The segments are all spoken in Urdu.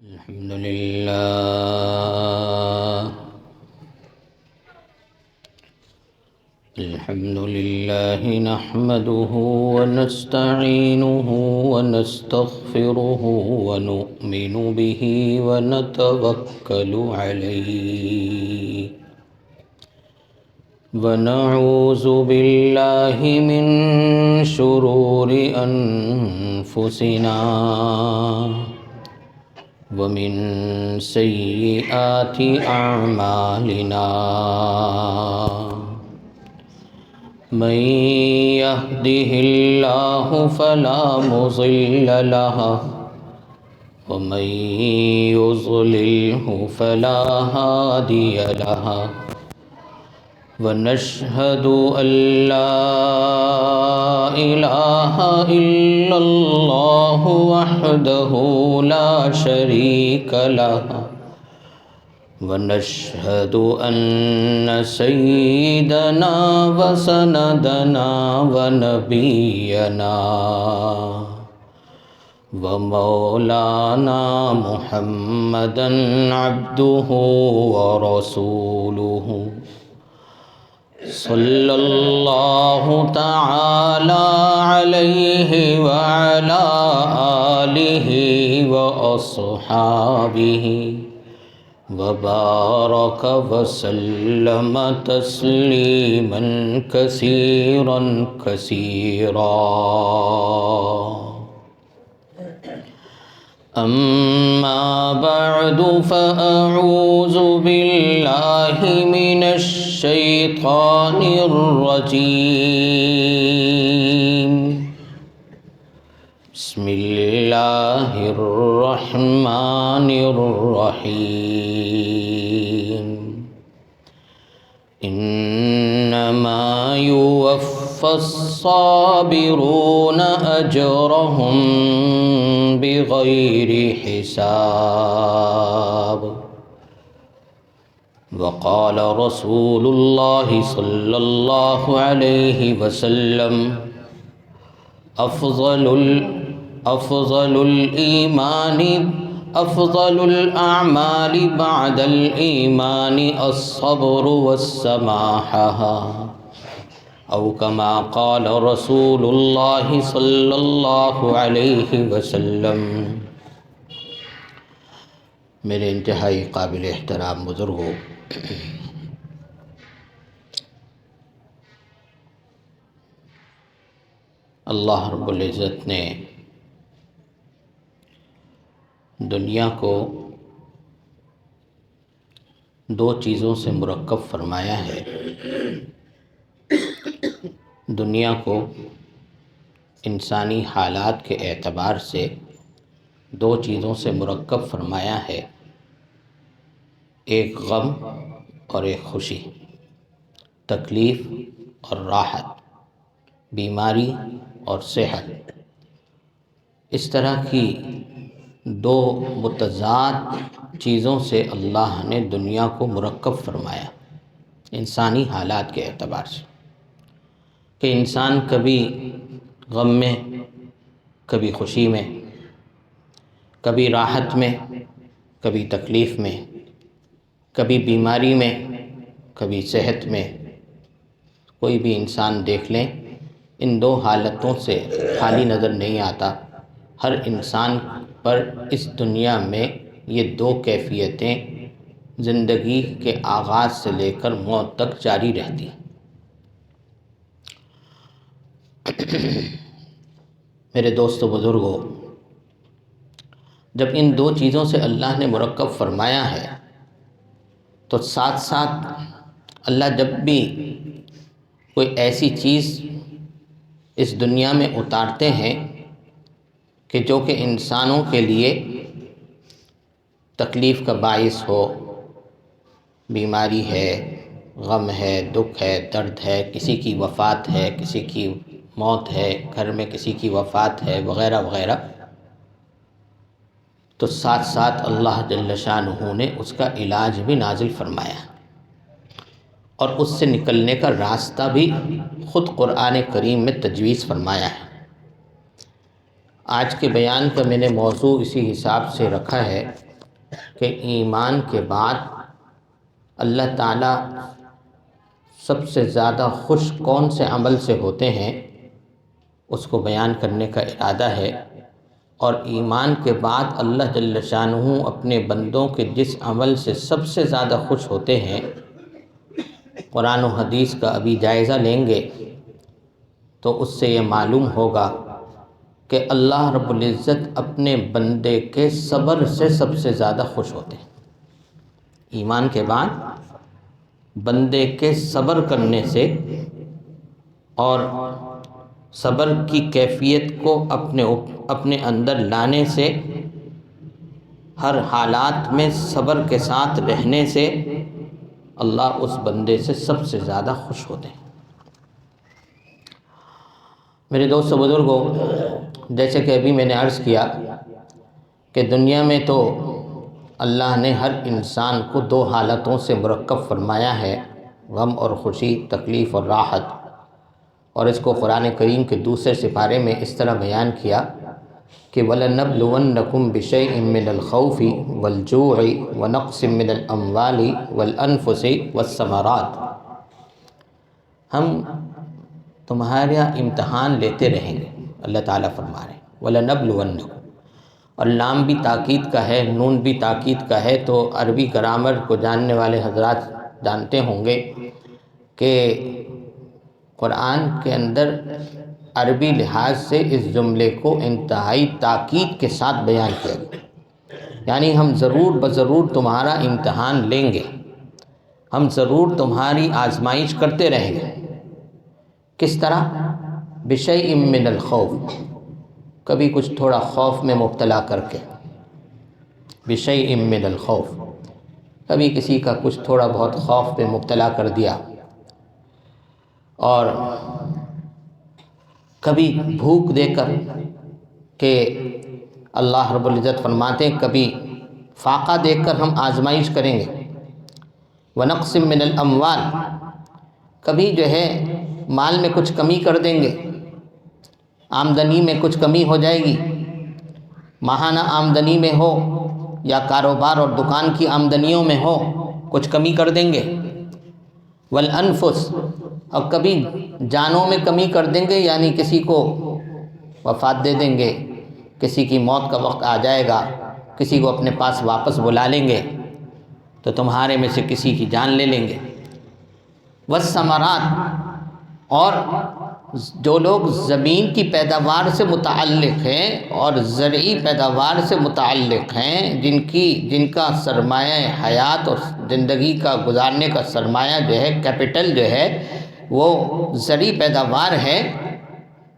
الحمد لله نحمده ونستعينه ونستغفره ونؤمن به ونتوكل عليه ونعوذ بالله من شرور أنفسنا ومن سيئات أعمالنا من يهده الله فلا مضل له ومن يضلله فلا هادي له ونشهد أن لا إله إلا الله وحده لا شريك له ونشهد أن سيدنا وسندنا ونبينا ومولانا محمدا عبده ورسوله صلى الله تعالى عليه وعلى آله وأصحابه وبارك وسلم تسليما كثيرا كثيرا. أما بعد فأعوذ بالله من الشيطان الرجيم. بسم الله الرحمن الرحيم. إنما يوفى الصابرون أجرهم بغير حساب. وقال رسول الله صلى الله عليه وسلم أفضل الأعمال بعد الإيمان الصبر والسماحة، أو كما قال رسول الله صلى الله عليه وسلم. میرے انتہائی قابل احترام بزرگوں، اللہ رب العزت نے دنیا کو دو چیزوں سے مرکب فرمایا ہے. دنیا کو انسانی حالات کے اعتبار سے دو چیزوں سے مرکب فرمایا ہے، ایک غم اور ایک خوشی، تکلیف اور راحت، بیماری اور صحت. اس طرح کی دو متضاد چیزوں سے اللہ نے دنیا کو مرکب فرمایا انسانی حالات کے اعتبار سے، کہ انسان کبھی غم میں، کبھی خوشی میں، کبھی راحت میں، کبھی تکلیف میں، کبھی بیماری میں، کبھی صحت میں. کوئی بھی انسان دیکھ لیں، ان دو حالتوں سے خالی نظر نہیں آتا. ہر انسان پر اس دنیا میں یہ دو کیفیتیں زندگی کے آغاز سے لے کر موت تک جاری رہتی. میرے دوستو بزرگوں، جب ان دو چیزوں سے اللہ نے مرکب فرمایا ہے تو ساتھ ساتھ اللہ جب بھی کوئی ایسی چیز اس دنیا میں اتارتے ہیں کہ جو کہ انسانوں کے لیے تکلیف کا باعث ہو، بیماری ہے، غم ہے، دکھ ہے، درد ہے، کسی کی وفات ہے، کسی کی موت ہے، گھر میں کسی کی وفات ہے، وغیرہ وغیرہ، تو ساتھ ساتھ اللہ جل شانہ نے اس کا علاج بھی نازل فرمایا اور اس سے نکلنے کا راستہ بھی خود قرآن کریم میں تجویز فرمایا ہے. آج کے بیان کا میں نے موضوع اسی حساب سے رکھا ہے کہ ایمان کے بعد اللہ تعالیٰ سب سے زیادہ خوش کون سے عمل سے ہوتے ہیں اس کو بیان کرنے کا ارادہ ہے، اور ایمان کے بعد اللہ جل شانہ اپنے بندوں کے جس عمل سے سب سے زیادہ خوش ہوتے ہیں قرآن و حدیث کا ابھی جائزہ لیں گے تو اس سے یہ معلوم ہوگا کہ اللہ رب العزت اپنے بندے کے صبر سے سب سے زیادہ خوش ہوتے ہیں۔ ایمان کے بعد بندے کے صبر کرنے سے اور صبر کی کیفیت کو اپنے اندر لانے سے، ہر حالات میں صبر کے ساتھ رہنے سے اللہ اس بندے سے سب سے زیادہ خوش ہوتے ہیں۔ میرے دوست و بزرگوں، جیسے کہ ابھی میں نے عرض کیا کہ دنیا میں تو اللہ نے ہر انسان کو دو حالتوں سے مرکب فرمایا ہے، غم اور خوشی، تکلیف اور راحت، اور اس کو قرآن کریم کے دوسرے سپارے میں اس طرح بیان کیا کہ وَلَنَبْلُوَنَّكُمْ بِشَيْءٍ مِّنَ الْخَوْفِ وَالْجُوعِ وَنَقْصٍ مِّنَ الْأَمْوَالِ وَالْأَنفُسِ وَالثَّمَرَاتِ، ہم تمہارا امتحان لیتے رہیں گے، اللہ تعالیٰ فرما رہے ہیں وَلَنَبْلُوَنَّكُمْ، اور لام بھی تاکید کا ہے، نون بھی تاکید کا ہے، تو عربی گرامر کو جاننے والے حضرات جانتے ہوں گے کہ قرآن کے اندر عربی لحاظ سے اس جملے کو انتہائی تاکید کے ساتھ بیان کیا گیا، یعنی ہم ضرور بضرور تمہارا امتحان لیں گے، ہم ضرور تمہاری آزمائش کرتے رہیں گے۔ کس طرح؟ بشیء من الخوف، کبھی کچھ تھوڑا خوف میں مبتلا کر کے، بشیء من الخوف، کبھی کسی کا کچھ تھوڑا بہت خوف پہ مبتلا کر دیا، اور کبھی بھوک دے کر کہ اللہ رب العزت فرماتے ہیں کبھی فاقہ دے کر ہم آزمائش کریں گے، ونقص من الاموال، کبھی جو ہے مال میں کچھ کمی کر دیں گے، آمدنی میں کچھ کمی ہو جائے گی، ماہانہ آمدنی میں ہو یا کاروبار اور دکان کی آمدنیوں میں ہو کچھ کمی کر دیں گے، والانفس، اور کبھی جانوں میں کمی کر دیں گے، یعنی کسی کو وفات دے دیں گے، کسی کی موت کا وقت آ جائے گا، کسی کو اپنے پاس واپس بلا لیں گے تو تمہارے میں سے کسی کی جان لے لیں گے، والثمرات، اور جو لوگ زمین کی پیداوار سے متعلق ہیں اور زرعی پیداوار سے متعلق ہیں، جن کا سرمایہ حیات اور زندگی کا گزارنے کا سرمایہ جو ہے، کیپٹل جو ہے وہ زرعی پیداوار ہے،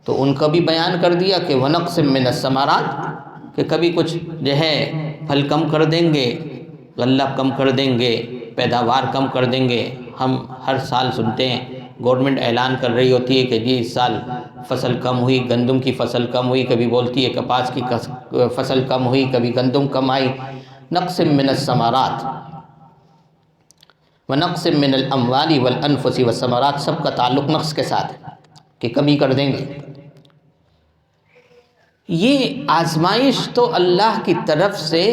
تو ان کا بھی بیان کر دیا کہ ونقص من الثمرات، کہ کبھی کچھ جو ہے پھل کم کر دیں گے، غلہ کم کر دیں گے، پیداوار کم کر دیں گے۔ ہم ہر سال سنتے ہیں گورنمنٹ اعلان کر رہی ہوتی ہے کہ جی اس سال فصل کم ہوئی، گندم کی فصل کم ہوئی، کبھی بولتی ہے کپاس کی فصل کم ہوئی، کبھی گندم کم آئی۔ نقص من الثمرات ونقص من الاموال والانفس والثمرات، سب کا تعلق نقص کے ساتھ ہے کہ کمی کر دیں گے۔ یہ آزمائش تو اللہ کی طرف سے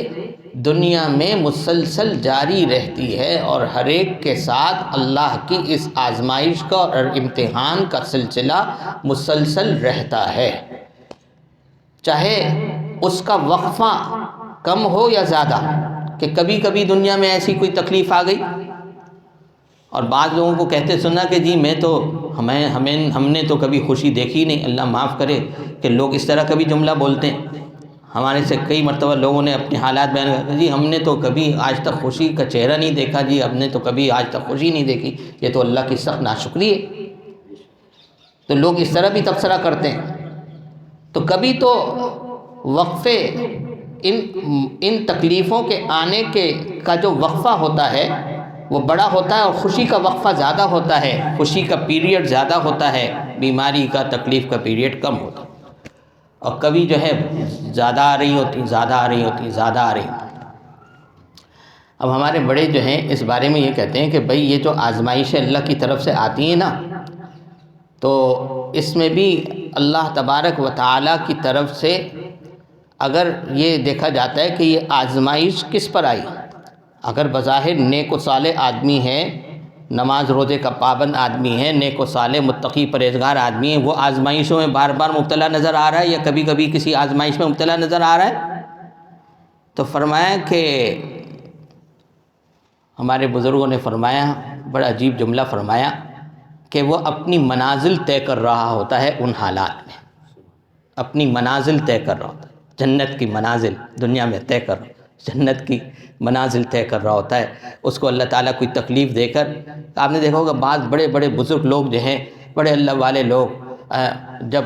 دنیا میں مسلسل جاری رہتی ہے، اور ہر ایک کے ساتھ اللہ کی اس آزمائش کا اور امتحان کا سلسلہ مسلسل رہتا ہے، چاہے اس کا وقفہ کم ہو یا زیادہ، کہ کبھی کبھی دنیا میں ایسی کوئی تکلیف آ گئی، اور بعض لوگوں کو کہتے سنا کہ جی ہم نے تو کبھی خوشی دیکھی نہیں۔ اللہ معاف کرے کہ لوگ اس طرح کبھی جملہ بولتے ہیں، ہمارے سے کئی مرتبہ لوگوں نے اپنے حالات بیان کر جی ہم نے تو کبھی آج تک خوشی کا چہرہ نہیں دیکھا، جی ہم نے تو کبھی آج تک خوشی نہیں دیکھی، یہ تو اللہ کی سخت ناشکری ہے۔ تو لوگ اس طرح بھی تبصرہ کرتے ہیں۔ تو کبھی تو وقفے، ان تکلیفوں کے آنے کا جو وقفہ ہوتا ہے وہ بڑا ہوتا ہے، اور خوشی کا وقفہ زیادہ ہوتا ہے، خوشی کا پیریڈ زیادہ ہوتا ہے، بیماری کا، تکلیف کا پیریڈ کم ہوتا ہے۔ اور کبھی جو ہے زیادہ آ رہی ہوتی، زیادہ آ رہی ہوتی، زیادہ آ رہی ہوتی۔ اب ہمارے بڑے جو ہیں اس بارے میں یہ کہتے ہیں کہ بھئی یہ جو آزمائشیں اللہ کی طرف سے آتی ہیں نا، تو اس میں بھی اللہ تبارک و تعالیٰ کی طرف سے اگر یہ دیکھا جاتا ہے کہ یہ آزمائش کس پر آئی، اگر بظاہر نیک و صالح آدمی ہے، نماز روزے کا پابند آدمی ہے، نیک و صالح متقی پرہیزگار آدمی ہے، وہ آزمائشوں میں بار بار مبتلا نظر آ رہا ہے یا کبھی کبھی کسی آزمائش میں مبتلا نظر آ رہا ہے؟ تو فرمایا کہ ہمارے بزرگوں نے فرمایا، بڑا عجیب جملہ فرمایا کہ وہ اپنی منازل طے کر رہا ہوتا ہے ان حالات میں، اپنی منازل طے کر رہا ہوتا ہے، جنت کی منازل دنیا میں طے کر رہا، جنت کی منازل طے کر رہا ہوتا ہے۔ اس کو اللہ تعالیٰ کوئی تکلیف دے کر، آپ نے دیکھا ہوگا بعض بڑے بڑے بزرگ لوگ جو ہیں، بڑے اللہ والے لوگ، جب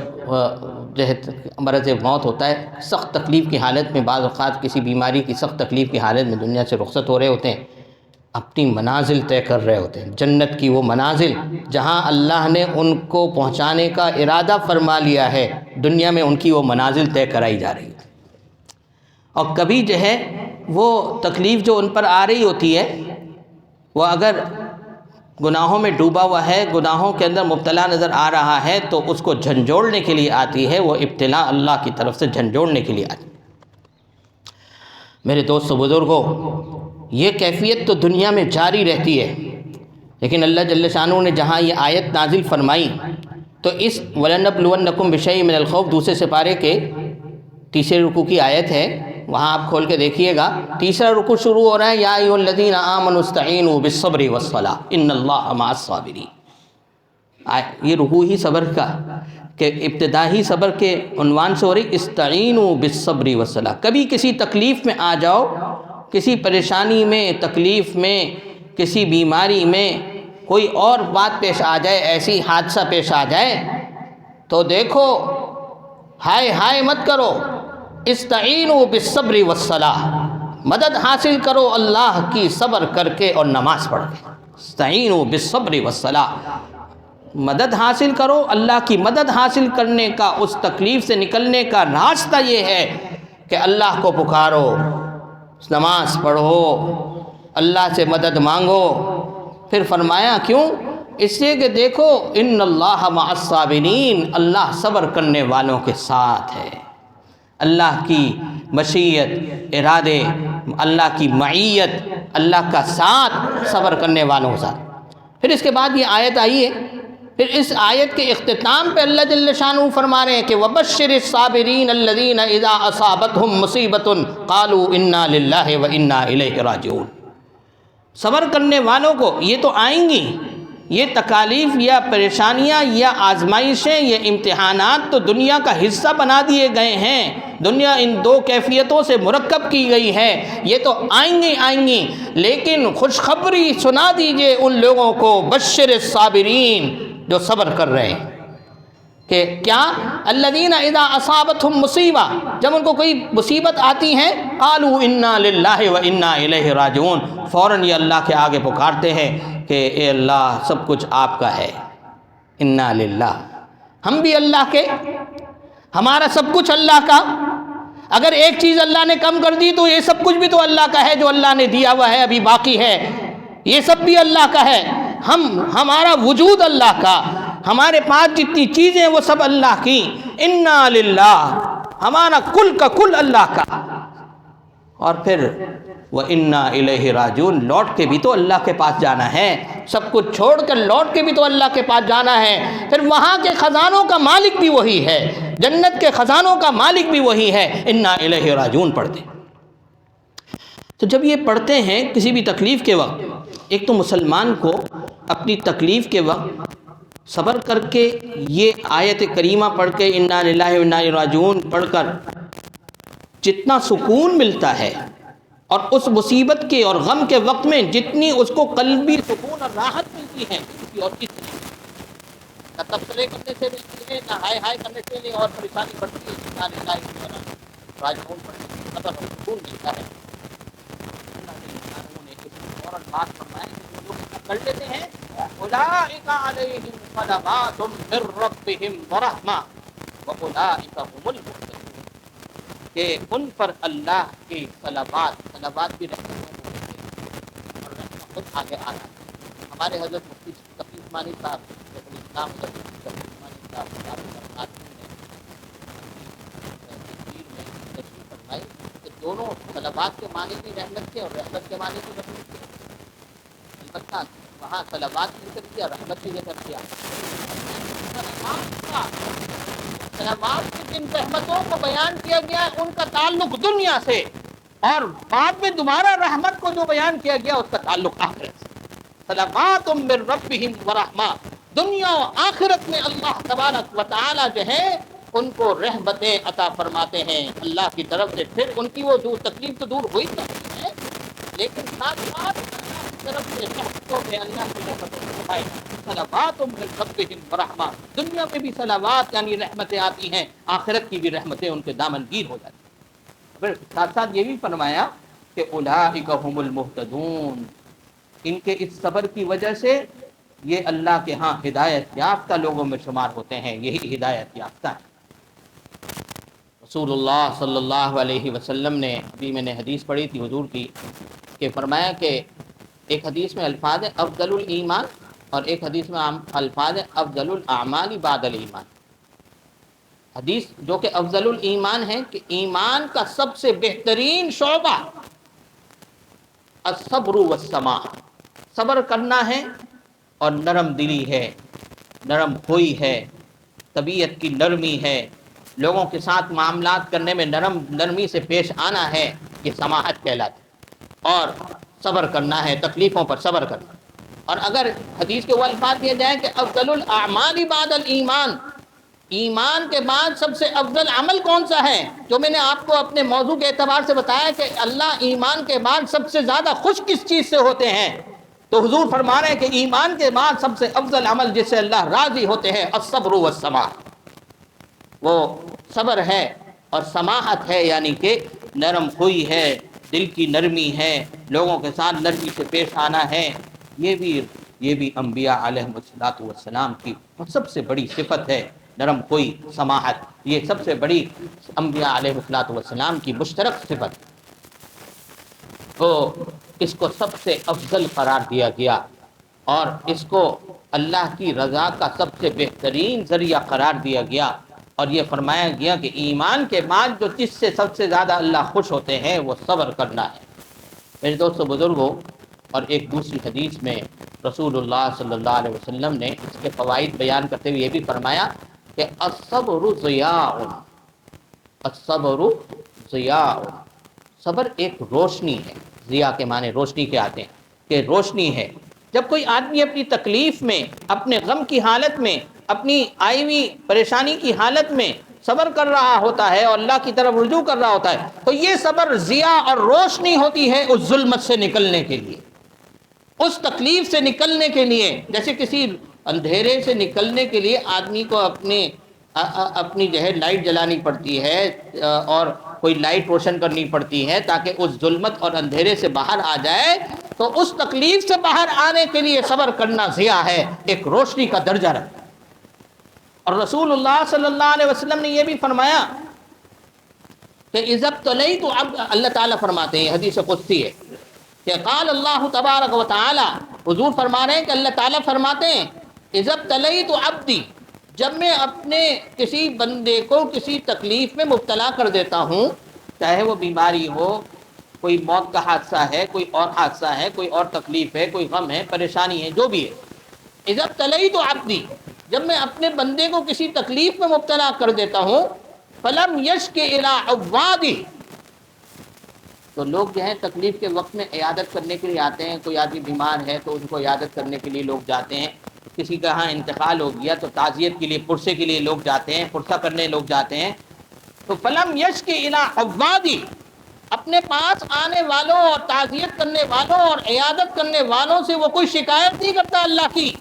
جو ہے مرض موت ہوتا ہے، سخت تکلیف کی حالت میں، بعض اوقات کسی بیماری کی سخت تکلیف کی حالت میں دنیا سے رخصت ہو رہے ہوتے ہیں، اپنی منازل طے کر رہے ہوتے ہیں، جنت کی وہ منازل جہاں اللہ نے ان کو پہنچانے کا ارادہ فرما لیا ہے، دنیا میں ان کی وہ منازل طے کرائی جا رہی ہے۔ اور کبھی جو ہے وہ تکلیف جو ان پر آ رہی ہوتی ہے، وہ اگر گناہوں میں ڈوبا ہوا ہے، گناہوں کے اندر مبتلا نظر آ رہا ہے، تو اس کو جھنجھوڑنے کے لیے آتی ہے، وہ ابتلا اللہ کی طرف سے جھنجھوڑنے کے لیے آتی ہے۔ میرے دوست و بزرگوں، یہ کیفیت تو دنیا میں جاری رہتی ہے، لیکن اللہ جل شانہ نے جہاں یہ آیت نازل فرمائی تو اس وَلَنَبْلُوَنَّكُمْ بِشَيْءٍ مِّنَ الْخَوْفِ دوسرے سپارے کے تیسرے رکوع کی آیت ہے، وہاں آپ کھول کے دیکھیے گا، تیسرا رکوع شروع ہو رہا ہے یا ایھا الذین آمنوا استعینوا بالصبر والصلاۃ ان اللہ مع الصابرین۔ یہ رکوع ہی صبر کا کہ ابتدا ہی صبر کے عنوان سے ہو رہی، استعینوا بالصبر والصلاۃ۔ کبھی کسی تکلیف میں آ جاؤ، کسی پریشانی میں، تکلیف میں، کسی بیماری میں، کوئی اور بات پیش آ جائے، ایسی حادثہ پیش آ جائے، تو دیکھو ہائے ہائے مت کرو، استعینوا بالصبر والصلاۃ، مدد حاصل کرو اللہ کی صبر کر کے اور نماز پڑھ کے۔ استعینوا بالصبر والصلاۃ، مدد حاصل کرو، اللہ کی مدد حاصل کرنے کا، اس تکلیف سے نکلنے کا راستہ یہ ہے کہ اللہ کو پکارو، نماز پڑھو، اللہ سے مدد مانگو۔ پھر فرمایا کیوں؟ اس لیے کہ دیکھو ان اللہ مع الصابرین، اللہ صبر کرنے والوں کے ساتھ ہے۔ اللہ کی مشیت، ارادے، اللہ کی معیت، اللہ کا ساتھ صبر کرنے والوں کے ساتھ۔ پھر اس کے بعد یہ آیت آئی ہے، پھر اس آیت کے اختتام پہ اللہ جل شانہ فرما رہے ہیں کہ وَبَشِّرِ الصَّابِرِينَ الَّذِينَ إِذَا أَصَابَتْهُمْ مُصِيبَةٌ قَالُوا إِنَّا لِلَّهِ وَإِنَّا إِلَيْهِ رَاجِعُونَ۔ صبر کرنے والوں کو یہ تو آئیں گی، یہ تکالیف یا پریشانیاں یا آزمائشیں، یہ امتحانات تو دنیا کا حصہ بنا دیے گئے ہیں، دنیا ان دو کیفیتوں سے مرکب کی گئی ہے، یہ تو آئیں گی، لیکن خوشخبری سنا دیجئے ان لوگوں کو، بشر الصابرین، جو صبر کر رہے ہیں، کہ کیا؟ الذین اذا اصابتہم مصیبہ، جب ان کو کوئی مصیبت آتی ہے، قالوا انا للہ وانا الیہ راجعون، فوراً یہ اللہ کے آگے پکارتے ہیں کہ اے اللہ سب کچھ آپ کا ہے، انا للہ، ہم بھی اللہ کے، ہمارا سب کچھ اللہ کا۔ اگر ایک چیز اللہ نے کم کر دی تو یہ سب کچھ بھی تو اللہ کا ہے، جو اللہ نے دیا ہوا ہے ابھی باقی ہے، یہ سب بھی اللہ کا ہے۔ ہمارا وجود اللہ کا، ہمارے پاس جتنی چیزیں ہیں وہ سب اللہ کی، انا للہ، ہمارا کل کا کل اللہ کا۔ اور پھر وَإِنَّا إِلَيْهِ رَاجِعُونَ، لوٹ کے بھی تو اللہ کے پاس جانا ہے، سب کچھ چھوڑ کر لوٹ کے بھی تو اللہ کے پاس جانا ہے۔ پھر وہاں کے خزانوں کا مالک بھی وہی ہے، جنت کے خزانوں کا مالک بھی وہی ہے، اِنَّا إِلَيْهِ رَاجِعُونَ پڑھتے ہیں۔ تو جب یہ پڑھتے ہیں کسی بھی تکلیف کے وقت، ایک تو مسلمان کو اپنی تکلیف کے وقت صبر کر کے یہ آیت کریمہ پڑھ کے اِنَّا لِلَّهِ وَإِنَّا إِلَيْهِ رَاجِعُونَ پڑھ کر جتنا سکون ملتا ہے، اور اس مصیبت کے اور غم کے وقت میں جتنی اس کو قلبی سکون اور راحت ملتی ہے، اور کسی نہ تبصرے کرنے سے ملتی ہے، نہ ہائے ہائے کرنے سے اور پریشانی بڑھتی ہے، اِنَّا لِلَّهِ وَإِنَّا إِلَيْهِ راجعون پڑھنے سے صبر اور سکون ملتا ہے۔ اللہ نے فوراً بات فرمایا کہ جو لوگ ایسا کر لیتے ہیں، اولئک علیہم صلوات من ربہم ورحمہ واولئک هم المہتدون، کہ ان پر اللہ کی صلوات کی رحمت اور رحمت خود آگے آ رہا ہے۔ ہمارے حضرت مفتی تقی عثمانی صاحب، شیخ الاسلام حضرت مفتی تقی عثمانی صاحب نے تشریف فرمائی کہ دونوں طلبات کے معنی بھی رحمت کے اور رحمت کے معنی بھی رحمت کے، البتہ وہاں طلبات ذکر کیا، رحمت بھی ذکر کیا۔ طلبات کی جن رحمتوں کو بیان کیا گیا ان کا تعلق دنیا سے، اور بعد میں دوبارہ رحمت کو جو بیان کیا گیا اس کا تعلق آخرت سے۔ صلوات من ربہم ورحمہ، دنیا و آخرت میں اللہ تبارک و تعالی جو ہے ان کو رحمتیں عطا فرماتے ہیں اللہ کی طرف سے۔ پھر ان کی وہ جو تکلیف تو دور ہوئی جاتی ہے، لیکن ساتھ ساتھ اللہ کی طرف سے رحمتوں میں اللہ کی رحمتیں فرمائے۔ صلوات من ربہم ورحمہ، دنیا میں بھی صلوات یعنی رحمتیں آتی ہیں، آخرت کی بھی رحمتیں ان کے دامنگیر ہو جاتی ہیں۔ پھر ساتھ ساتھ یہ بھی فرمایا کہ اولئک ھم المہتدون، ان کے اس صبر کی وجہ سے یہ اللہ کے ہاں ہدایت یافتہ لوگوں میں شمار ہوتے ہیں، یہی ہدایت یافتہ ہے۔ رسول اللہ صلی اللہ علیہ وسلم نے، ابھی میں نے حدیث پڑھی تھی حضور کی، کہ فرمایا کہ ایک حدیث میں الفاظ ہے افضل الایمان، اور ایک حدیث میں الفاظ ہے افضل الاعمال بعد الایمان۔ حدیث جو کہ افضل الایمان ہے کہ ایمان کا سب سے بہترین شعبہ الصبر والسماع، صبر کرنا ہے اور نرم دلی ہے، نرم خوئی ہے، طبیعت کی نرمی ہے، لوگوں کے ساتھ معاملات کرنے میں نرمی سے پیش آنا ہے، یہ سماحت کہلاتی ہے۔ اور صبر کرنا ہے، تکلیفوں پر صبر کرنا۔ اور اگر حدیث کے وہ الفاظ دیے جائیں کہ افضل الاعمال بعد الایمان، ایمان کے بعد سب سے افضل عمل کون سا ہے، جو میں نے آپ کو اپنے موضوع کے اعتبار سے بتایا کہ اللہ ایمان کے بعد سب سے زیادہ خوش کس چیز سے ہوتے ہیں، تو حضور فرما رہے ہیں کہ ایمان کے بعد سب سے افضل عمل جس سے اللہ راضی ہوتے ہیں الصبر والسماع، وہ صبر ہے اور سماحت ہے، یعنی کہ نرم خوئی ہے، دل کی نرمی ہے، لوگوں کے ساتھ نرمی سے پیش آنا ہے۔ یہ بھی انبیاء علیہ السلام کی سب سے بڑی صفت ہے، نرم خوئی، سماحت، یہ سب سے بڑی انبیاء علیہ السلام کی مشترک صفت، تو اس کو سب سے افضل قرار دیا گیا اور اس کو اللہ کی رضا کا سب سے بہترین ذریعہ قرار دیا گیا، اور یہ فرمایا گیا کہ ایمان کے بعد جو جس سے سب سے زیادہ اللہ خوش ہوتے ہیں وہ صبر کرنا ہے۔ میرے دوستو بزرگوں، اور ایک دوسری حدیث میں رسول اللہ صلی اللہ علیہ وسلم نے اس کے فوائد بیان کرتے ہوئے یہ بھی فرمایا کہ الصبر ضیاء، الصبر ضیاء، صبر ایک روشنی ہے۔ ضیاء کے معنی روشنی کے آتے ہیں کہ روشنی ہے۔ جب کوئی آدمی اپنی تکلیف میں، اپنے غم کی حالت میں، اپنی آئی ہوئی پریشانی کی حالت میں صبر کر رہا ہوتا ہے اور اللہ کی طرف رجوع کر رہا ہوتا ہے، تو یہ صبر ضیاء اور روشنی ہوتی ہے اس ظلمت سے نکلنے کے لیے، اس تکلیف سے نکلنے کے لیے۔ جیسے کسی اندھیرے سے نکلنے کے لیے آدمی کو اپنی جو ہے لائٹ جلانی پڑتی ہے اور کوئی لائٹ روشن کرنی پڑتی ہے تاکہ اس ظلمت اور اندھیرے سے باہر آ جائے، تو اس تکلیف سے باہر آنے کے لیے صبر کرنا ضیاء ہے، ایک روشنی کا درجہ رکھتا ہے۔ اور رسول اللہ صلی اللہ علیہ وسلم نے یہ بھی فرمایا کہ اذا ابتلیت عبد، اللہ تعالیٰ فرماتے ہیں، حدیث قدسی ہے کہ قال اللہ تبارک و تعالی، حضور فرما رہے ہیں کہ اللہ تعالیٰ فرماتے ہیں اذا ابتلیت عبدی، جب میں اپنے کسی بندے کو کسی تکلیف میں مبتلا کر دیتا ہوں، چاہے وہ بیماری ہو، کوئی موت کا حادثہ ہے، کوئی اور حادثہ ہے، کوئی اور تکلیف ہے، کوئی غم ہے، پریشانی ہے، جو بھی ہے، اذا ابتلیت عبدی، جب میں اپنے بندے کو کسی تکلیف میں مبتلا کر دیتا ہوں، فلم یشک الی عوادی، تو لوگ جو ہیں تکلیف کے وقت میں عیادت کرنے کے لیے آتے ہیں، کوئی آدمی بیمار ہے تو ان کو عیادت کرنے کے لیے لوگ جاتے ہیں، کسی کا ہاں انتقال ہو گیا تو تعزیت کے لیے، پرسے کے لیے لوگ جاتے ہیں، پرسہ کرنے لوگ جاتے ہیں، تو فلم یشک الی عوادی، اپنے پاس آنے والوں اور تعزیت کرنے والوں اور عیادت کرنے والوں سے وہ کوئی شکایت نہیں کرتا اللہ کی،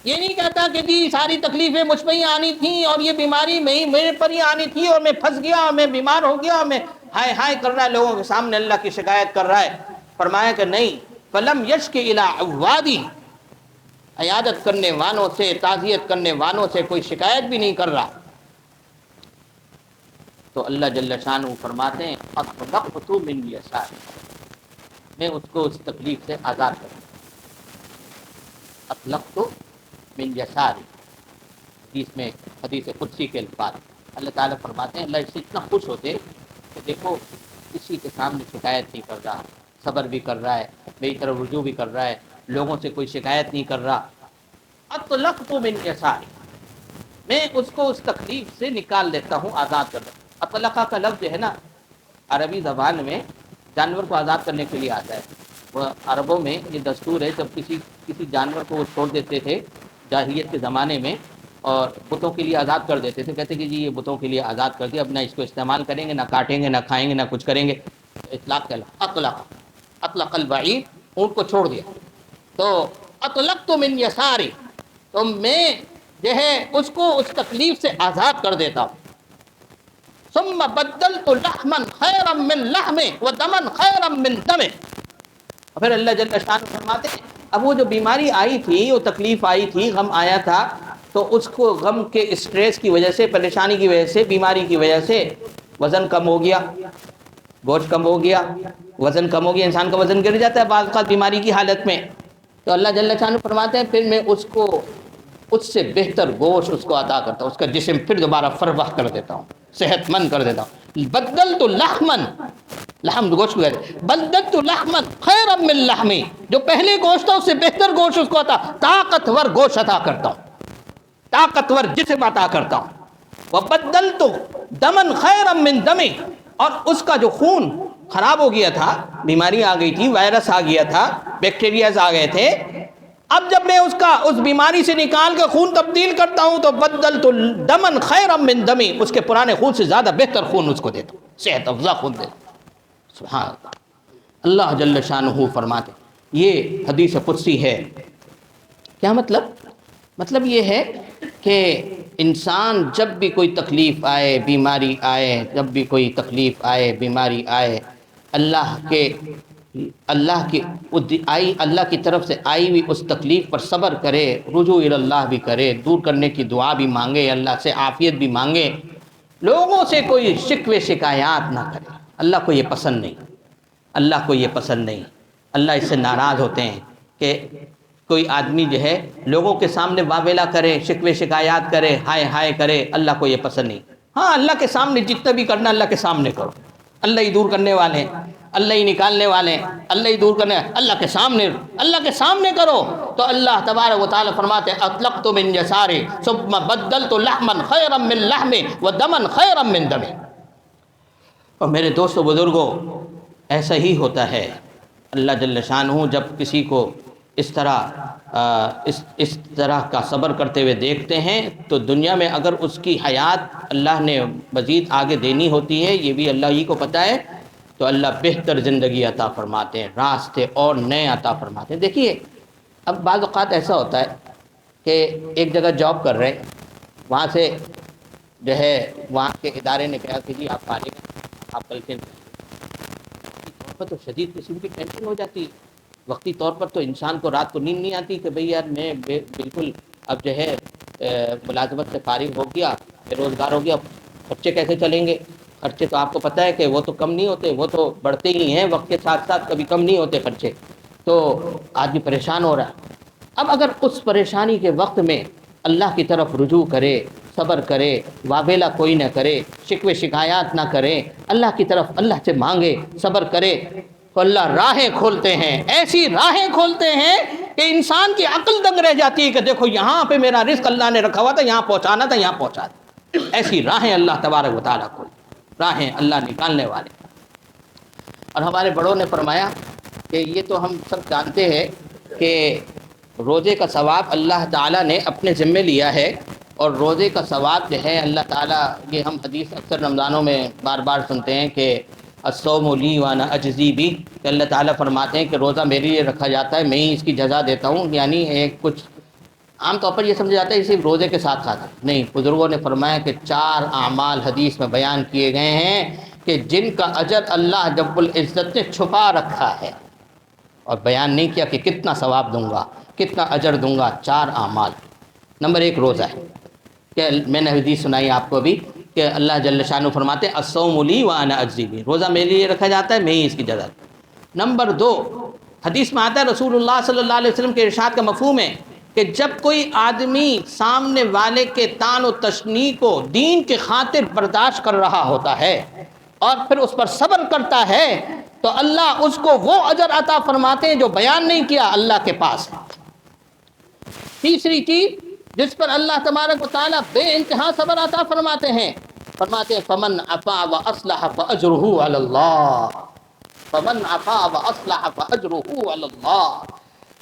یہ نہیں کہتا کہ جی ساری تکلیفیں مجھ پہ ہی آنی تھیں اور یہ بیماری میرے پر ہی آنی تھی اور میں پھنس گیا اور میں بیمار ہو گیا اور میں ہائے ہائے کر رہا ہے، لوگوں کے سامنے اللہ کی شکایت کر رہا ہے۔ فرمایا کہ نہیں، فلم یشک الی عوادی، عیادت کرنے والوں سے، تعزیت کرنے والوں سے کوئی شکایت بھی نہیں کر رہا۔ تو اللہ جل شانہ فرماتے ہیں اطلقت من یسار، میں اس کو اس تکلیف سے آزاد کروں، اطلقت من یسار، حدیث میں، حدیث قدسی کے الفاظ، اللہ تعالیٰ فرماتے ہیں، اللہ اس سے اتنا خوش ہوتے کہ دیکھو کسی کے سامنے شکایت نہیں کر رہا، صبر بھی کر رہا ہے، میری طرف رجوع بھی کر رہا ہے، لوگوں سے کوئی شکایت نہیں کر رہا. اطلقت من یساری، میں اس کو اس تکلیف سے نکال لیتا ہوں، آزاد کر دیتا ہوں. اطلقہ کا لفظ جو ہے نا عربی زبان میں جانور کو آزاد کرنے کے لیے آتا ہے. وہ عربوں میں یہ دستور ہے، جب کسی جانور کو وہ چھوڑ دیتے تھے جاہلیت کے زمانے میں اور بتوں کے لیے آزاد کر دیتے تھے، کہتے کہ جی یہ بتوں کے لیے آزاد کر دیا، اب نہ اس کو استعمال کریں گے، نہ کاٹیں گے، نہ کھائیں گے، نہ کچھ کریں گے. اطلاق کا اطلق البعیر، اونٹ کو چھوڑ دیا. تو اطلقت من یساری، تو میں جو ہے اس کو اس تکلیف سے آزاد کر دیتا ہوں. ثم بدلت لحما خیرا من لحمه ودما خیرا من دمه. پھر اللہ جل شانہ فرماتے ہیں اب وہ جو بیماری آئی تھی، وہ تکلیف آئی تھی، غم آیا تھا، تو اس کو غم کے اسٹریس کی وجہ سے، پریشانی کی وجہ سے، بیماری کی وجہ سے وزن کم ہو گیا، گوشت کم ہو گیا، وزن کم ہو گیا. انسان کا وزن گر جاتا ہے بعض اوقات بیماری کی حالت میں. تو اللہ جل شانہ فرماتے ہیں پھر میں اس کو اس سے بہتر گوشت اس کو عطا کرتا ہوں، اس کا جسم پھر دوبارہ فربہ کر دیتا ہوں، صحت مند کر دیتا ہوں. بدلت لحمن، لحم گوشت کو کہتے ہیں، بدلت لحمن خیرا من لحمی، جو پہلے گوشت تھا اس سے بہتر گوشت اس کو عطا، طاقتور گوشت عطا کرتا ہوں، طاقتور جسم عطا کرتا ہوں. وبدلت دمن خیرا من دمی، اور اس کا جو خون خراب ہو گیا تھا، بیماری آ گئی تھی، وائرس آ گیا تھا، بیکٹیریاز آ گئے تھے، اب جب میں اس بیماری سے نکال کے خون تبدیل کرتا ہوں تو بدلت دمن خیرا من دمی، اس کے پرانے خون سے زیادہ بہتر خون اس کو دیتا ہوں، صحت افزا خون دیتا ہوں. سبحان اللہ. اللہ جل شانہ فرماتے، یہ حدیث قدسی ہے. کیا مطلب یہ ہے کہ انسان جب بھی کوئی تکلیف آئے، بیماری آئے، جب بھی کوئی تکلیف آئے، بیماری آئے، اللہ کی طرف سے آئی ہوئی اس تکلیف پر صبر کرے، رجوع اللہ بھی کرے، دور کرنے کی دعا بھی مانگے، اللہ سے عافیت بھی مانگے، لوگوں سے کوئی شکوے شکایات نہ کرے. اللہ کو یہ پسند نہیں، اللہ کو یہ پسند نہیں. اللہ اس سے ناراض ہوتے ہیں کہ کوئی آدمی جو ہے لوگوں کے سامنے واویلا کرے، شکوے شکایات کرے، ہائے ہائے کرے. اللہ کو یہ پسند نہیں. ہاں اللہ کے سامنے جتنا بھی کرنا اللہ کے سامنے کرو، اللہ ہی دور کرنے والے ہیں، اللہ ہی نکالنے والے ہیں، اللہ ہی دور کرنے، اللہ کے سامنے کرو. تو اللہ تبارک و تعالی فرماتے ہیں اطلقت من یساری ثم بدلت لحما خیرا من لحمه ودما خیرا من دمه. اور میرے دوستو بزرگوں، ایسا ہی ہوتا ہے. اللہ جل شانہ جب کسی کو اس طرح کا صبر کرتے ہوئے دیکھتے ہیں تو دنیا میں اگر اس کی حیات اللہ نے مزید آگے دینی ہوتی ہے، یہ بھی اللہ ہی کو پتہ ہے، تو اللہ بہتر زندگی عطا فرماتے ہیں، راستے اور نئے عطا فرماتے ہیں. دیکھیے اب بعض اوقات ایسا ہوتا ہے کہ ایک جگہ جاب کر رہے، وہاں سے جو ہے وہاں کے ادارے نے کہا کہ جی آپ فارغ ہیں، آپ کل سے طور پر تو شدید قسم کی ٹینشن ہو جاتی. وقتی طور پر تو انسان کو رات کو نیند نہیں آتی کہ بھئی یار میں بالکل اب جو ہے ملازمت سے فارغ ہو گیا، بے روزگار ہو گیا، خرچے کیسے چلیں گے. خرچے تو آپ کو پتہ ہے کہ وہ تو کم نہیں ہوتے، وہ تو بڑھتے ہی ہیں وقت کے ساتھ ساتھ، کبھی کم نہیں ہوتے خرچے. تو آدمی پریشان ہو رہا ہے. اب اگر اس پریشانی کے وقت میں اللہ کی طرف رجوع کرے، صبر کرے، واویلا کوئی نہ کرے، شکوے شکایات نہ کرے، اللہ کی طرف اللہ سے مانگے، صبر کرے، تو اللہ راہیں کھولتے ہیں، ایسی راہیں کھولتے ہیں کہ انسان کی عقل دنگ رہ جاتی ہے کہ دیکھو یہاں پہ میرا رزق اللہ نے رکھا ہوا تھا، یہاں پہنچانا تھا، یہاں پہنچا دیا. ایسی راہیں اللہ تبارک و تعالیٰ کو، راہیں اللہ نکالنے والے. اور ہمارے بڑوں نے فرمایا کہ یہ تو ہم سب جانتے ہیں کہ روزے کا ثواب اللہ تعالیٰ نے اپنے ذمے لیا ہے، اور روزے کا ثواب جو ہے اللہ تعالیٰ، یہ ہم حدیث اکثر رمضانوں میں بار بار سنتے ہیں کہ الصوم لی وانا اجزی بھی، کہ اللہ تعالیٰ فرماتے ہیں کہ روزہ میرے لیے رکھا جاتا ہے، میں ہی اس کی جزا دیتا ہوں. یعنی ایک کچھ عام طور پر یہ سمجھا جاتا ہے یہ صرف روزے کے ساتھ ساتھ نہیں. بزرگوں نے فرمایا کہ 4 اعمال حدیث میں بیان کیے گئے ہیں کہ جن کا اجر اللہ رب العزت نے چھپا رکھا ہے، اور بیان نہیں کیا کہ کتنا ثواب دوں گا، کتنا اجر دوں گا. 4 اعمال. نمبر 1 روزہ ہے، کہ میں نے حدیث سنائی آپ کو ابھی کہ اللہ جل شانہ فرماتے ہیں الصوم لی وانا اجزی بھی، روزہ میرے لیے رکھا جاتا ہے، میں ہی اس کی جزا. نمبر 2 حدیث میں آتا ہے رسول اللہ صلی اللہ علیہ وسلم کے ارشاد کا مفہوم ہے کہ جب کوئی آدمی سامنے والے کے طعن و تشنیع کو دین کی خاطر برداشت کر رہا ہوتا ہے اور پھر اس پر صبر کرتا ہے تو اللہ اس کو وہ اجر عطا فرماتے ہیں جو بیان نہیں کیا اللہ کے پاس ہے۔ تیسری چیز جس پر اللہ تبارک و تعالیٰ بے انتہا صبر عطا فرماتے ہیں، فرماتے ہیں فمن عفا واصلح فاجرہ علی اللہ، فمن عفا واصلح فاجرہ علی اللہ،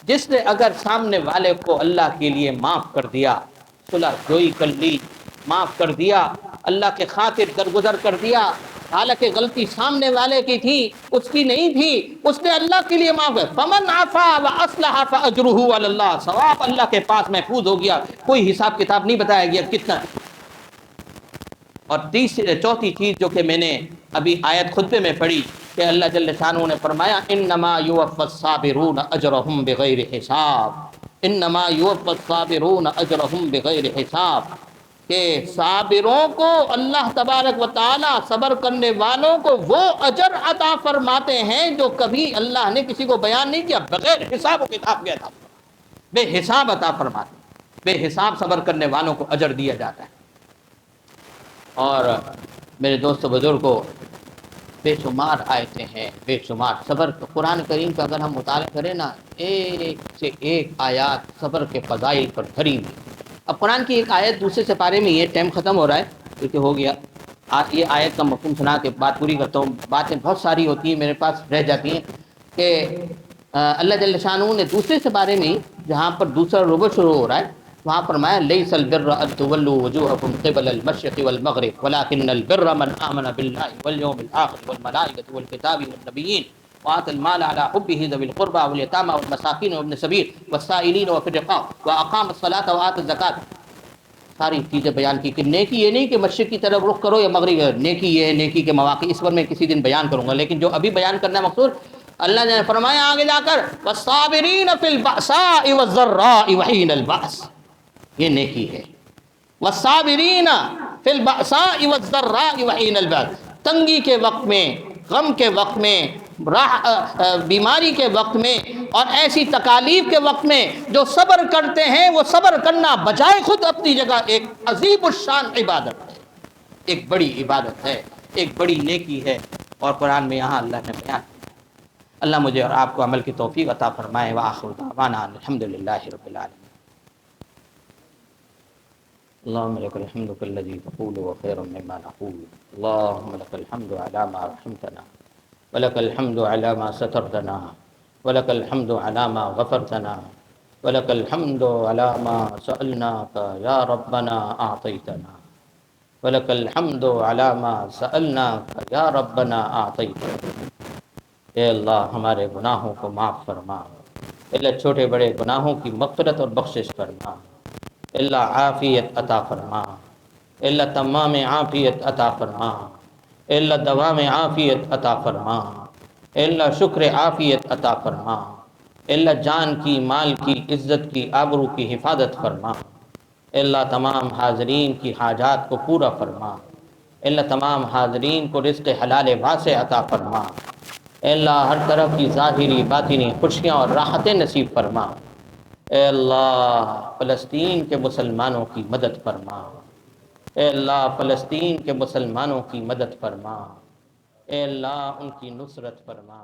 جس نے اگر سامنے والے کو اللہ کے لیے معاف کر دیا، صلح جوئی کر لی، معاف کر دیا، اللہ کے خاطر درگزر کر دیا، حالانکہ غلطی سامنے والے کی تھی، اس کی نہیں تھی، اس نے اللہ کے لیے معاف کر، فمن عفا واصلح فاجرہ علی اللہ، ثواب اللہ کے پاس محفوظ ہو گیا، کوئی حساب کتاب نہیں بتایا گیا کتنا۔ اور چوتھی چیز جو کہ میں نے ابھی آیت خطبے میں پڑھی کہ اللہ جل شانہ نے فرمایا انما یوفی الصابرون اجرهم بغیر حساب، انما یوفی الصابرون اجرهم بغیر حساب، کہ صابروں کو اللہ تبارک و تعالی صبر کرنے والوں کو وہ اجر عطا فرماتے ہیں جو کبھی اللہ نے کسی کو بیان نہیں کیا، بغیر حساب و کتاب کے عطا، بے حساب عطا فرماتے ہیں، بے حساب صبر کرنے والوں کو اجر دیا جاتا ہے۔ اور میرے دوست بزرگوں، بے شمار آیتیں ہیں، بے شمار صبر، قرآن کریم کا اگر ہم مطالعہ کریں نا، ایک سے ایک آیات صبر کے فضائل پر بھری ہوئی۔ اب قرآن کی ایک آیت دوسرے سپارے میں، یہ ٹائم ختم ہو رہا ہے کیونکہ ہو گیا، یہ آیت کا مفہوم سنا کے بات پوری کرتا ہوں، باتیں بہت ساری ہوتی ہیں میرے پاس رہ جاتی ہیں، کہ اللہ جل شانہ نے دوسرے سپارے میں جہاں پر دوسرا ربع شروع ہو رہا ہے وہاں فرمایا لیس البر ان تولوا وجوهکم قبل المشرق والمغرب ولكن البر من آمن بالله واليوم الآخر والملائكة والكتاب والنبيين وآتى المال على حبه ذوي القربى واليتامى والمساكين وابن السبيل والسائلين وفي الرقاب وأقام الصلاة وآتى الزكاة۔ ساری چیزیں بیان کی کہ نیکی یہ نہیں کہ مشرق کی طرف رخ کرو یا مغرب، نیکی یہ ہے، نیکی کے مواقع اس پر میں کسی دن بیان کروں گا، لیکن جو ابھی بیان کرنا ہے مقصود، اللہ نے فرمایا آگے جا کر والصابرین فی البأساء والضراء وحین البأس، یہ نیکی ہے، والصابرین فی البأساء والضراء وحین البأس، تنگی کے وقت میں، غم کے وقت میں، بیماری کے وقت میں اور ایسی تکالیف کے وقت میں جو صبر کرتے ہیں، وہ صبر کرنا بجائے خود اپنی جگہ ایک عظیم الشان عبادت ہے، ایک بڑی عبادت ہے، ایک بڑی نیکی ہے، اور قرآن میں یہاں اللہ نے بیان کیا۔ اللہ مجھے اور آپ کو عمل کی توفیق عطا فرمائے۔ وآخر دعوانا الحمدللہ رب العالمین۔ اللهم لك الحمد كالذي تقول وخير مما نقول، اللهم لك الحمد على ما رحمتنا، ولك الحمد على ما سترتنا، ولك الحمد على ما غفرتنا، ولك الحمد على ما سألناك يا ربنا أعطيتنا، ولك الحمد على ما سألناك يا ربنا أعطيتنا۔ اے اللہ ہمارے گناہوں کو معاف فرما، اللہ چھوٹے بڑے گناہوں کی مغفرت اور بخشش فرما، اللہ عافیت عطا فرما، اللہ تمام عافیت عطا فرما، اللہ دوام عافیت عطا فرما، اللہ شکر عافیت عطا فرما، اللہ جان کی، مال کی، عزت کی، آبرو کی حفاظت فرما، اللہ تمام حاضرین کی حاجات کو پورا فرما، اللہ تمام حاضرین کو رزق حلال واسع عطا فرما، اے اللہ ہر طرف کی ظاہری باطنی خوشیاں اور راحتیں نصیب فرما، اے اللہ فلسطین کے مسلمانوں کی مدد فرما، اے اللہ فلسطین کے مسلمانوں کی مدد فرما، اے اللہ ان کی نصرت فرما۔